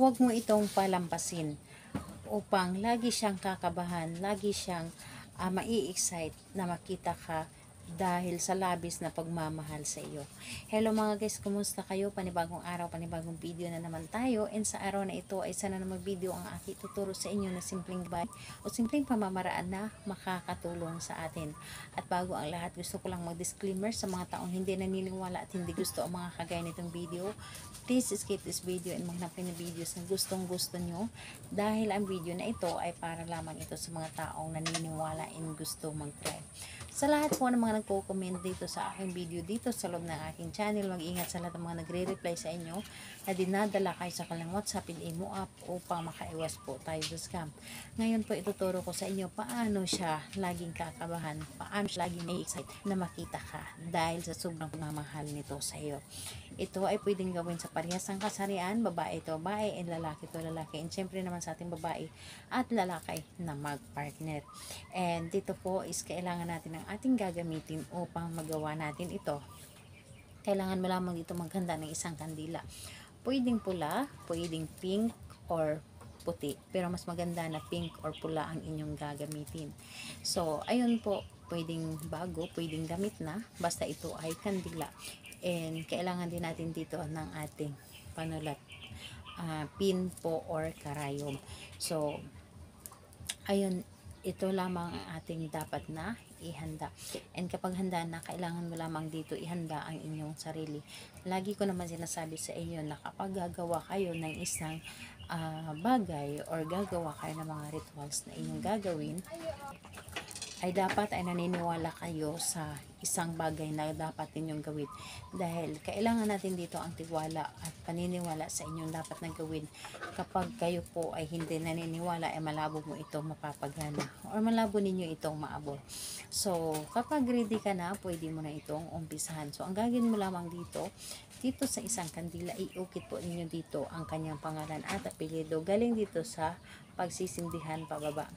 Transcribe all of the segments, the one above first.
huwag mo itong palampasin upang lagi siyang kakabahan, lagi siyang mai-excite na makita ka dahil sa labis na pagmamahal sa iyo. Hello mga guys, kumusta kayo? Panibagong araw, panibagong video na naman tayo. And sa araw na ito ay sana na mag-video ang aking tuturo sa inyo na simpleng gabay o simpleng pamamaraan na makakatulong sa atin. At bago ang lahat, gusto ko lang mag-disclaimer sa mga taong hindi naniniwala at hindi gusto ang mga kagaya nitong video. Please skip this video and maghanap kayo ng videos na gustong gusto nyo dahil ang video na ito ay para lamang ito sa mga taong naniniwala and gusto mag-try. Sa lahat po ng mga nagko-comment dito sa aking video dito sa loob ng aking channel, mag-ingat sa lahat ng mga nagre-reply sa inyo na dinadala kayo sa kanilang WhatsApp and Imo app upang makaiwas po tayo sa scam. Ngayon po ituturo ko sa inyo paano siya laging kakabahan, paano siya laging may excite na makita ka dahil sa sobrang pagmamahal nito sa iyo. Ito ay pwedeng gawin sa parehasang kasarian, babae ito babae and lalaki ito lalaki, and syempre naman sa ating babae at lalaki na mag-partner. And dito po is kailangan natin ng ating gagamitin upang magawa natin ito. Kailangan mo lamang dito maghanda ng isang kandila. Pwedeng pula, pwedeng pink or puti, pero mas maganda na pink or pula ang inyong gagamitin. So ayun po, pwedeng bago, pwedeng damit na, basta ito ay kandila. And kailangan din natin dito ng ating panulat, pin po or karayom. So ayun, ito lamang ang ating dapat na ihanda. And kapag handa na, kailangan mo lamang dito ihanda ang inyong sarili. Lagi ko naman sinasabi sa inyo na kapag gagawa kayo ng isang bagay or gagawa kayo ng mga rituals na inyong gagawin, ay dapat ay naniniwala kayo sa isang bagay na dapat ninyong gawin. Dahil kailangan natin dito ang tiwala at paniniwala sa inyong dapat na gawin. Kapag kayo po ay hindi naniniwala, ay malabo mo itong mapapagana or malabo ninyo itong maabot. So, kapag ready ka na, pwede mo na itong umpisahan. So, ang gagawin mo lamang dito sa isang kandila, iukit po ninyo dito ang kanyang pangalan at apelyido. Galing dito sa pagsisindihan pababa.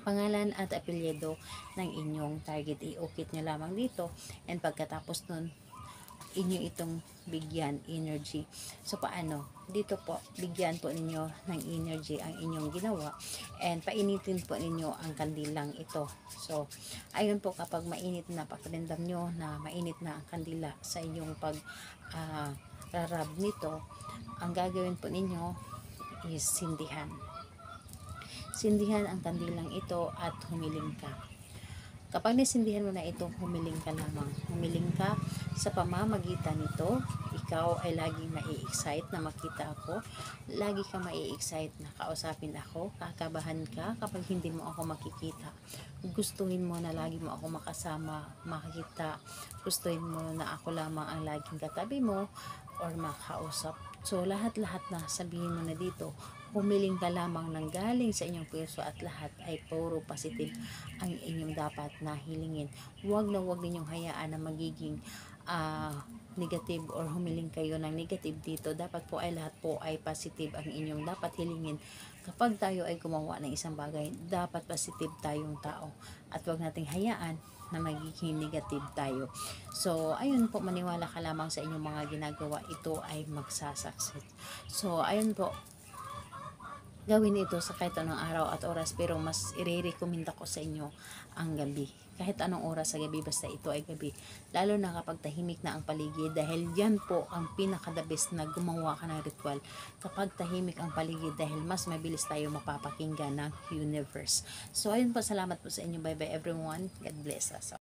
Pangalan at apelyido ng inyong target, iukit nyo lamang dito, and pagkatapos nun inyo itong bigyan energy. So paano? Dito po bigyan po ninyo ng energy ang inyong ginawa, and painitin po ninyo ang kandilang ito. So ayun po, kapag mainit na, pakiramdam nyo na mainit na ang kandila sa inyong pag rarab nito, ang gagawin po ninyo is sindihan ang kandilang ito at humiling ka. Kapag nasindihan mo na ito, humiling ka lamang. Humiling ka sa pamamagitan nito. Ikaw ay laging mai-excite na makita ako. Lagi ka mai-excite na kausapin ako. Kakabahan ka kapag hindi mo ako makikita. Gustuhin mo na lagi mo ako makasama, makikita. Gustuhin mo na ako lamang ang laging katabi mo or makausap. So lahat-lahat na sabihin mo na dito, humiling ka lamang ng galing sa inyong puso at lahat ay puro positive ang inyong dapat na hilingin. Huwag na huwag ninyong hayaan na magiging negative or humiling kayo ng negative dito. Dapat po ay lahat po ay positive ang inyong dapat hilingin. Kapag tayo ay gumawa ng isang bagay, dapat positive tayong tao at huwag nating hayaan na magiging negative tayo. So ayun po, maniwala ka lamang sa inyong mga ginagawa, ito ay magsasucceed. So ayun po, gawin ito sa kahit anong araw at oras, pero mas i-recommend ko sa inyo ang gabi. Kahit anong oras sa gabi, basta ito ay gabi. Lalo na kapag tahimik na ang paligid, dahil yan po ang pinaka-the best na gumawa ka ng ritual. Kapag tahimik ang paligid, dahil mas mabilis tayo mapapakinggan ng universe. So ayun po, salamat po sa inyo. Bye bye everyone. God bless us.